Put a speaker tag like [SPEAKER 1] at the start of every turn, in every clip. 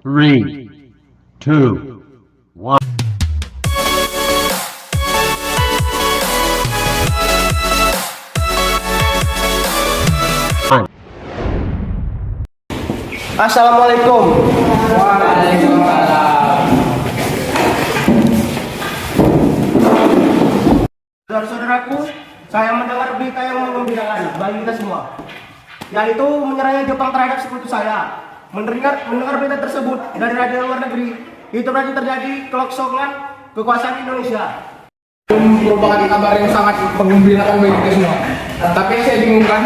[SPEAKER 1] Three, two, one.
[SPEAKER 2] Assalamualaikum.
[SPEAKER 3] Waalaikumsalam.
[SPEAKER 2] Saudara-saudaraku, saya mendengar berita yang menggembirakan bagi kita semua, yaitu menyerahnya Jepang terhadap sekutu saya. Mendengar berita tersebut dari radio luar negeri, itu berarti terjadi kelosongan kekuasaan Indonesia.
[SPEAKER 3] Merupakan kabar yang sangat menggembirakan bagi kita semua. Tapi yang saya bingungkan,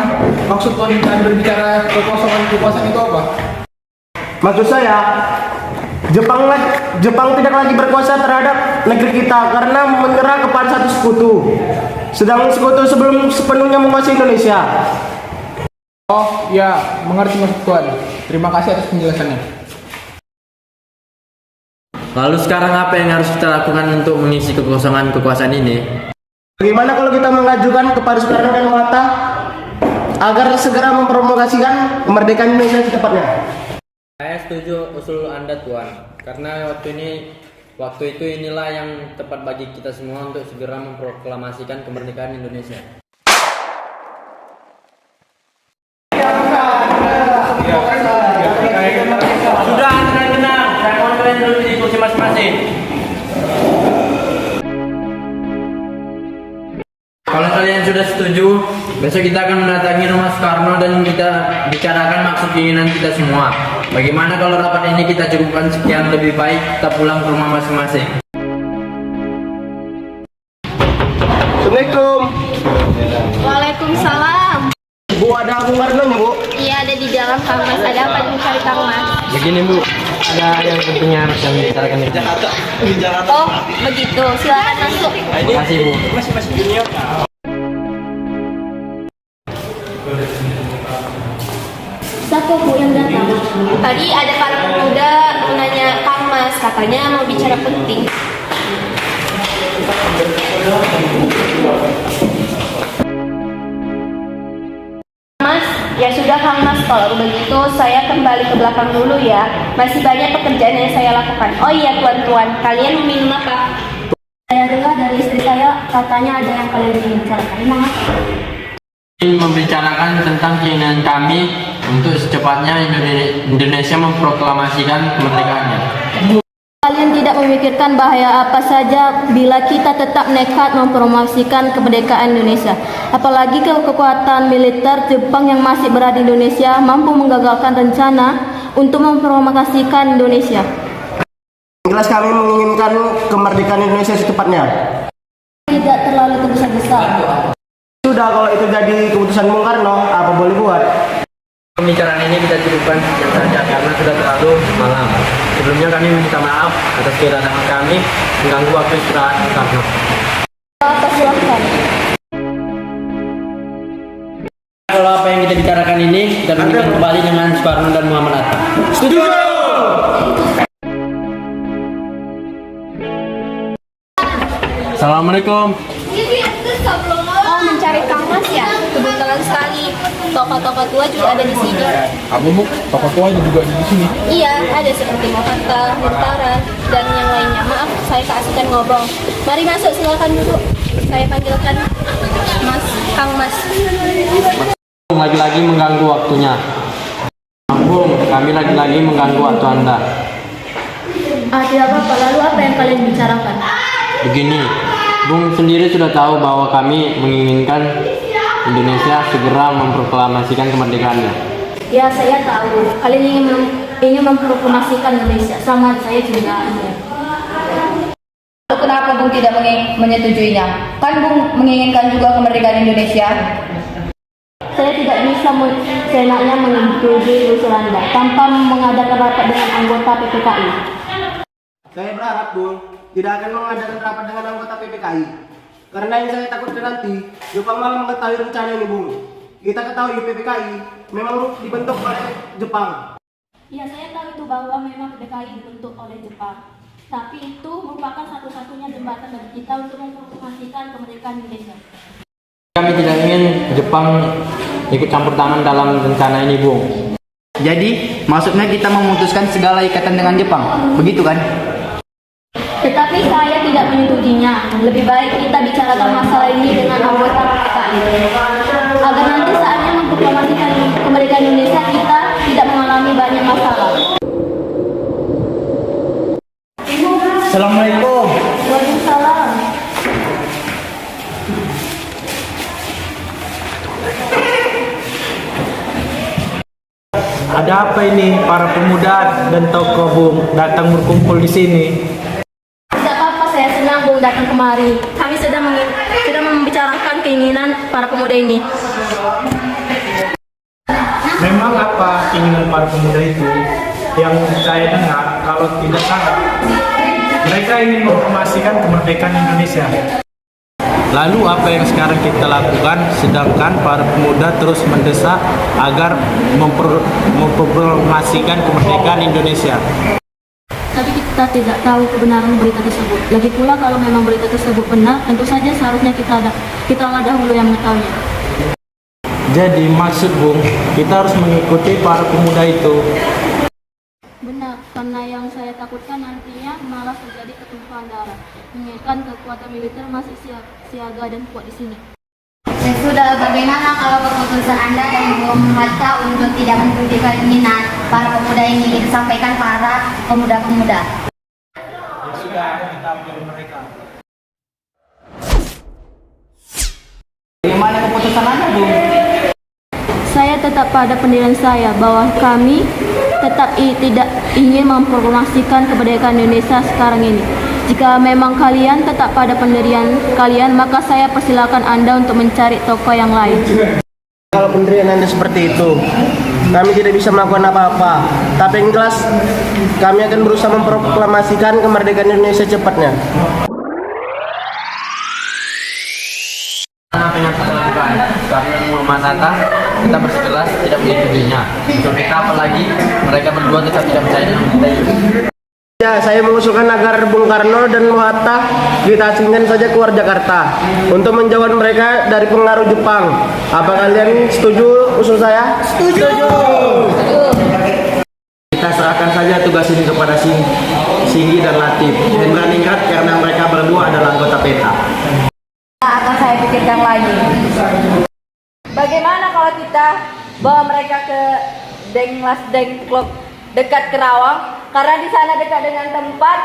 [SPEAKER 3] maksud wanita berbicara kekuasaan itu apa?
[SPEAKER 2] Maksud saya, Jepang tidak lagi berkuasa terhadap negeri kita karena menyerah kepada satu sekutu. Sedang sekutu sebelum sepenuhnya menguasai Indonesia.
[SPEAKER 3] Oh ya, mengerti maksud Tuan. Terima kasih atas penjelasannya.
[SPEAKER 4] Lalu sekarang apa yang harus kita lakukan untuk mengisi kekosongan kekuasaan ini?
[SPEAKER 2] Bagaimana kalau kita mengajukan kepada Soekarno dan Hatta agar segera mempromosikan kemerdekaan Indonesia secepatnya?
[SPEAKER 4] Saya setuju usul Anda, Tuan. Karena waktu itu inilah yang tepat bagi kita semua untuk segera memproklamasikan kemerdekaan Indonesia. Sudah, tenang. Saya mohon kalian dulu di kursi masing-masing. Kalau kalian sudah setuju, besok kita akan mendatangi rumah Soekarno dan kita bicarakan maksud keinginan kita semua. Bagaimana kalau rapat ini kita cukupkan sekian, lebih baik kita pulang ke rumah masing-masing.
[SPEAKER 2] Assalamualaikum.
[SPEAKER 5] Waalaikumsalam.
[SPEAKER 2] Bu, ada Bung Karno nya, Bu?
[SPEAKER 5] Iya, ada di dalam Kang Mas. Ada apa yang mencari Kang Mas?
[SPEAKER 4] Begini Bu, ada yang pentingnya harus kami bicarakan di sini.
[SPEAKER 5] Oh, begitu. Silakan masuk.
[SPEAKER 4] Terima kasih Bu.
[SPEAKER 5] Siapa Bu yang datang? Tadi ada para pemuda menanya Kang Mas. Katanya mau bicara penting. Mas, ya sudah Kang Mas, kalau begitu saya kembali ke belakang dulu ya. Masih banyak pekerjaan yang saya lakukan. Oh iya tuan-tuan, kalian minum apa? Saya dengar dari istri saya, katanya ada yang kalian ingin bicarakan. Memang apa?
[SPEAKER 4] Ingin membicarakan tentang keinginan kami untuk secepatnya Indonesia memproklamasikan kemerdekaannya.
[SPEAKER 5] Kalian tidak memikirkan bahaya apa saja bila kita tetap nekat mempromosikan kemerdekaan Indonesia. Apalagi kekuatan militer Jepang yang masih berada di Indonesia mampu menggagalkan rencana untuk mempromosikan Indonesia.
[SPEAKER 2] Jelas kami menginginkan kemerdekaan Indonesia secepatnya.
[SPEAKER 5] Tidak terlalu tergesa-gesa.
[SPEAKER 2] Sudah, kalau itu jadi keputusan Bung Karno, apa boleh buat?
[SPEAKER 4] Pembicaraan ini kita cukupkan sekian saja karena sudah terlalu malam. Sebelumnya kami minta maaf atas kedatangan kami mengganggu waktu istirahat Soekarno.
[SPEAKER 5] Apa silakan.
[SPEAKER 4] Kalau apa yang kita bicarakan ini kita lanjutkan kembali dengan Soekarno dan Muhammad Hatta.
[SPEAKER 2] Setuju!
[SPEAKER 4] Assalamualaikum.
[SPEAKER 5] Oh, mencari Kang Mas ya? Kebetulan sekali. Tokoh-tokoh tua juga ada di sini.
[SPEAKER 3] Apa Bu? Tokoh tua juga di sini.
[SPEAKER 5] Iya, ada seperti Mohatta, Murtara, dan yang lainnya. Maaf, saya keasikan ngobrol. Mari masuk, silakan duduk. Saya panggilkan Mas, Kang Mas.
[SPEAKER 4] Lagi-lagi mengganggu waktunya. Bung, kami lagi-lagi mengganggu waktu Anda.
[SPEAKER 5] Tidak apa-apa, lalu apa yang kalian bicarakan?
[SPEAKER 4] Begini, Bung sendiri sudah tahu bahwa kami menginginkan Indonesia segera memproklamasikan kemerdekaannya.
[SPEAKER 5] Ya, saya tahu. Kalian ingin memproklamasikan Indonesia. Sama saya juga.
[SPEAKER 6] Lalu kenapa Bung tidak menyetujuinya? Kan Bung menginginkan juga kemerdekaan Indonesia.
[SPEAKER 5] Saya tidak bisa seenaknya menyetujui usul Anda tanpa mengadakan rapat dengan anggota PPKI.
[SPEAKER 2] Saya berharap, Bung, tidak akan mengadakan rapat dengan anggota PPKI. Karena yang saya takutkan nanti, Jepang malah mengetahui rencana ini, Bung. Kita ketahui PPKI memang dibentuk oleh Jepang.
[SPEAKER 5] Ya, saya tahu itu bahwa memang PPKI dibentuk oleh Jepang. Tapi itu merupakan satu-satunya jembatan bagi kita untuk memproklamasikan kemerdekaan Indonesia.
[SPEAKER 4] Kami tidak ingin Jepang ikut campur tangan dalam rencana ini, Bung.
[SPEAKER 7] Jadi, maksudnya kita memutuskan segala ikatan dengan Jepang, begitu kan?
[SPEAKER 5] Tetapi saya tidak menyetujuinya. Lebih baik kita bicarakan masalah ini dengan anggota PKI. Agar nanti saatnya memproklamasikan kemerdekaan Indonesia kita tidak mengalami banyak masalah.
[SPEAKER 7] Assalamualaikum.
[SPEAKER 5] Waalaikumsalam.
[SPEAKER 8] Ada apa ini para pemuda dan tokoh Bung datang berkumpul di sini?
[SPEAKER 5] Tidak apa-apa, saya senang Bung datang kemari. Kami sedang membicarakan keinginan para pemuda ini.
[SPEAKER 8] Memang apa keinginan para pemuda itu? Yang saya dengar kalau tidak salah, mereka ingin mempromosikan kemerdekaan Indonesia. Lalu apa yang sekarang kita lakukan, sedangkan para pemuda terus mendesak agar mempromosikan kemerdekaan Indonesia?
[SPEAKER 5] Tapi kita tidak tahu kebenaran berita tersebut. Lagi pula kalau memang berita tersebut benar, tentu saja seharusnya kita lah dahulu yang mengetahuinya.
[SPEAKER 8] Jadi maksud Bung, kita harus mengikuti para pemuda itu.
[SPEAKER 5] Benar, karena yang saya takutkan nantinya malah terjadi ketumpahan darah. Mengingatkan kekuatan militer masih siaga dan kuat di sini.
[SPEAKER 6] Ya sudah, bagaimana kalau keputusan Anda dan Bung Hatta untuk tidak mengikuti keinginan para pemuda ini disampaikan para pemuda-pemuda?
[SPEAKER 7] Bagaimana keputusan Anda, Bung?
[SPEAKER 5] Saya tetap pada pendirian saya bahwa kami tetap tidak ingin memproklamasikan kemerdekaan Indonesia sekarang ini. Jika memang kalian tetap pada pendirian kalian, maka saya persilakan Anda untuk mencari tokoh yang lain.
[SPEAKER 2] Kalau pendirian Anda seperti itu, kami tidak bisa melakukan apa-apa. Tapi yang jelas, kami akan berusaha memproklamasikan kemerdekaan Indonesia cepatnya.
[SPEAKER 4] Apa yang kita lakukan? Karena Muhammad Hatta kita bersikeras tidak menyetujuinya. Untuk kita apalagi mereka berdua tetap tidak percaya dengan kita itu.
[SPEAKER 2] Ya, saya mengusulkan agar Bung Karno dan Hatta kita asingkan saja keluar Jakarta untuk menjauhkan mereka dari pengaruh Jepang. Apa kalian setuju usul saya? Setuju.
[SPEAKER 8] Kita serahkan saja tugas ini kepada Singgi dan Latif. Hendra Ningrat karena mereka berdua adalah anggota PETA.
[SPEAKER 6] Akan saya pikirkan lagi.
[SPEAKER 5] Bagaimana kalau kita bawa mereka ke Deng Klok dekat Kerawang? Karena di sana dekat dengan tempat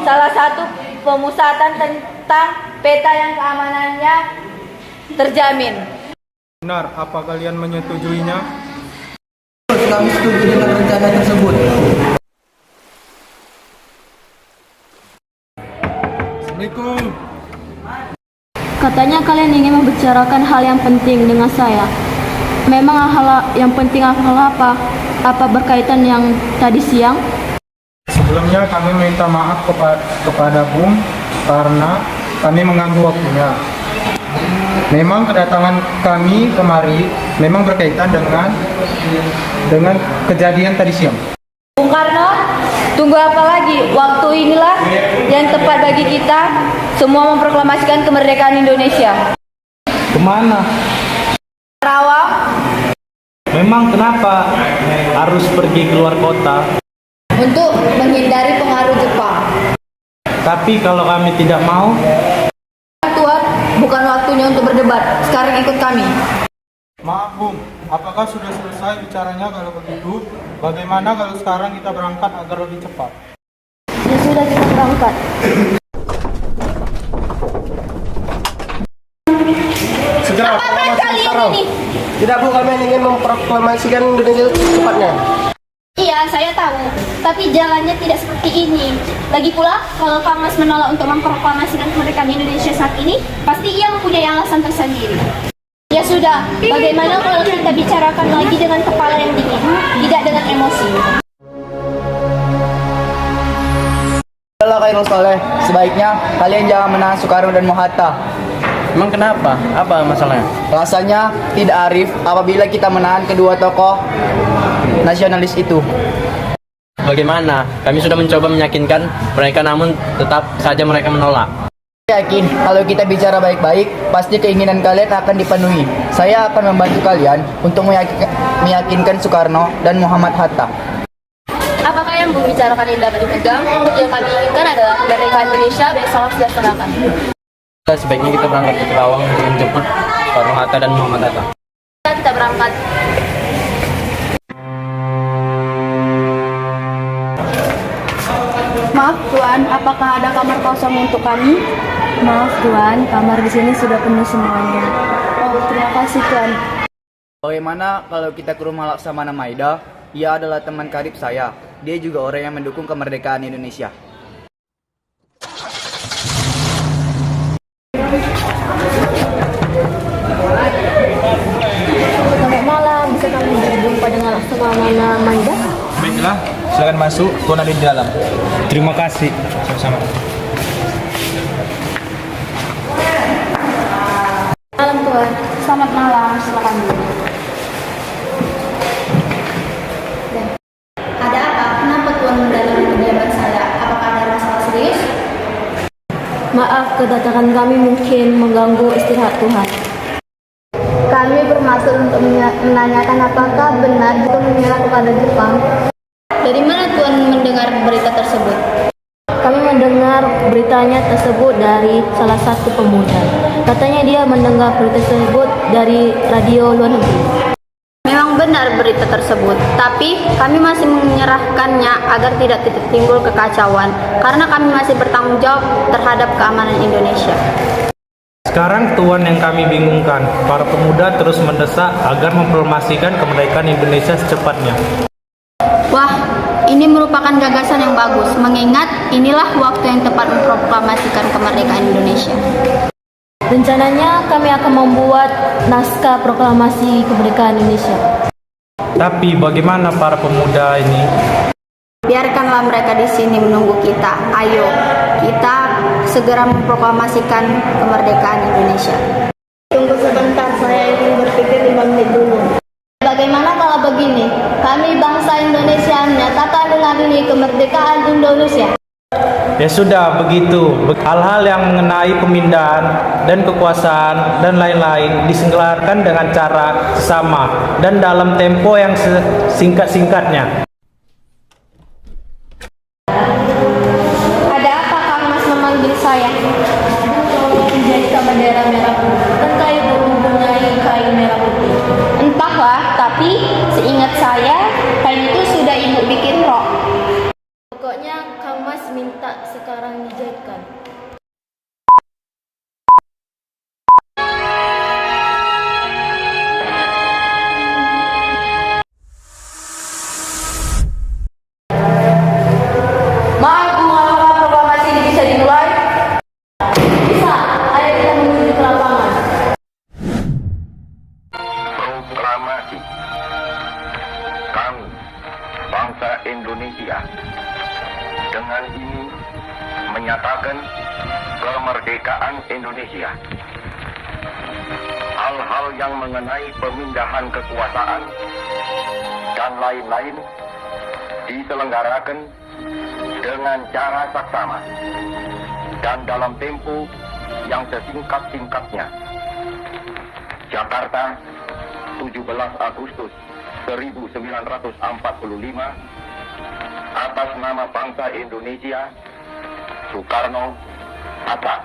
[SPEAKER 5] salah satu pemusatan tentang peta yang keamanannya terjamin.
[SPEAKER 8] Benar, apa kalian menyetujuinya?
[SPEAKER 7] Kami setuju dengan rencana tersebut.
[SPEAKER 8] Assalamualaikum.
[SPEAKER 5] Katanya kalian ingin membicarakan hal yang penting dengan saya. Memang hal yang penting hal apa? Apa berkaitan yang tadi siang?
[SPEAKER 8] Sebelumnya kami minta maaf kepada Bung karena kami mengganggu waktunya. Memang kedatangan kami kemari memang berkaitan dengan kejadian tadi siang.
[SPEAKER 5] Bung Karno, tunggu apa lagi? Waktu inilah yang tepat bagi kita semua memproklamasikan kemerdekaan Indonesia.
[SPEAKER 8] Kemana?
[SPEAKER 5] Kerawang.
[SPEAKER 8] Memang kenapa harus pergi keluar kota?
[SPEAKER 6] Untuk menghindari pengaruh Jepang.
[SPEAKER 8] Tapi kalau kami tidak mau,
[SPEAKER 5] Tuan, bukan waktunya untuk berdebat. Sekarang ikut kami.
[SPEAKER 8] maaf Bung, apakah sudah selesai bicaranya? Kalau begitu, bagaimana kalau sekarang kita berangkat agar lebih cepat?
[SPEAKER 5] Ya sudah, kita berangkat.
[SPEAKER 2] Segera proklamasi sekarang. Tidak Bu, kami ingin memproklamasikan Indonesia secepatnya.
[SPEAKER 9] Iya, saya tahu. Tapi jalannya tidak seperti ini. Lagi pula, kalau Kangmas menolak untuk memproklamasikan kemerdekaan Indonesia saat ini, pasti ia mempunyai alasan tersendiri. Ya sudah, bagaimana kalau kita bicarakan lagi dengan kepala yang dingin, tidak dengan emosi.
[SPEAKER 7] Adalah Khairul Soleh, sebaiknya kalian jangan menahan Soekarno dan Hatta.
[SPEAKER 4] Emang kenapa? Apa masalahnya?
[SPEAKER 7] Rasanya tidak arif apabila kita menahan kedua tokoh nasionalis itu.
[SPEAKER 4] Bagaimana? Kami sudah mencoba meyakinkan mereka namun tetap saja mereka menolak.
[SPEAKER 7] Saya yakin kalau kita bicara baik-baik, pasti keinginan kalian akan dipenuhi. Saya akan membantu kalian untuk meyakinkan Soekarno dan Muhammad Hatta.
[SPEAKER 5] Apakah yang membicarakan yang dapat dipegang? Yang kami inginkan adalah kemerdekaan Indonesia besok dilaksanakan.
[SPEAKER 4] Sebaiknya kita berangkat ke Kerawang untuk menjemput Soekarno Hatta dan Muhammad Hatta.
[SPEAKER 5] Kita berangkat.
[SPEAKER 9] Maaf Tuan, apakah ada kamar kosong untuk kami?
[SPEAKER 5] Maaf Tuan, kamar di sini sudah penuh semuanya.
[SPEAKER 9] Oh, terima kasih Tuan.
[SPEAKER 7] Bagaimana kalau kita ke rumah Laksamana Maida? Ia adalah teman karib saya. Dia juga orang yang mendukung kemerdekaan Indonesia.
[SPEAKER 5] Selamat malam, bisa kami berjumpa dengan Laksamana Maida?
[SPEAKER 8] Baiklah, silakan masuk. Tuan ada di dalam. Terima kasih. Sama-sama.
[SPEAKER 9] Malam Tuan. Selamat malam, silakan dulu.
[SPEAKER 6] Ada apa? Kenapa Tuan mendatangi kediaman saya? Apakah ada masalah serius?
[SPEAKER 5] Maaf, kedatangan kami mungkin mengganggu istirahat Tuhan.
[SPEAKER 6] Kami bermaksud untuk menanyakan apakah benar jika menyerah kepada Jepang.
[SPEAKER 5] Dari mana Tuan mendengar berita tersebut? Kami mendengar beritanya tersebut dari salah satu pemuda. Katanya dia mendengar berita tersebut dari radio luar negeri.
[SPEAKER 6] Memang benar berita tersebut, tapi kami masih menyerahkannya agar tidak timbul kekacauan, karena kami masih bertanggung jawab terhadap keamanan Indonesia.
[SPEAKER 8] Sekarang Tuan yang kami bingungkan, para pemuda terus mendesak agar mempromosikan kemerdekaan Indonesia secepatnya.
[SPEAKER 6] Wah, ini merupakan gagasan yang bagus, mengingat inilah waktu yang tepat memproklamasikan kemerdekaan Indonesia.
[SPEAKER 5] Rencananya kami akan membuat naskah proklamasi kemerdekaan Indonesia.
[SPEAKER 8] Tapi bagaimana para pemuda ini?
[SPEAKER 6] Biarkanlah mereka di sini menunggu kita. Ayo, kita segera memproklamasikan kemerdekaan Indonesia.
[SPEAKER 5] Tunggu sebentar, saya ingin berpikir 5 menit dulu.
[SPEAKER 6] Bagaimana kalau begini? Kami bangsa Indonesia menyatakan dengan ini kemerdekaan Indonesia.
[SPEAKER 8] Ya sudah begitu. Hal-hal yang mengenai pemindahan dan kekuasaan dan lain-lain diselenggarakan dengan cara sesama dan dalam tempo yang singkat-singkatnya.
[SPEAKER 9] Ada apa Kang Mas memanggil saya?
[SPEAKER 5] Menjadikan bendera merah putih. Kan kayu mempunyai kain merah putih.
[SPEAKER 9] Entahlah, tapi seingat saya, kain itu sudah Ibu bikin rok.
[SPEAKER 5] Pokoknya Kang Mas minta sekarang dijahitkan.
[SPEAKER 9] Maaf, mengapa proklamasi ini bisa dimulai?
[SPEAKER 5] Bisa, ayo kita menuju ke lapangan.
[SPEAKER 1] Proklamasi. Kami, bangsa Indonesia, dengan ini menyatakan kemerdekaan Indonesia. Hal-hal yang mengenai pemindahan kekuasaan dan lain-lain diselenggarakan dengan cara saksama dan dalam tempo yang sesingkat-singkatnya. Jakarta, 17 Agustus 1945, atas nama bangsa Indonesia, Soekarno Hatta.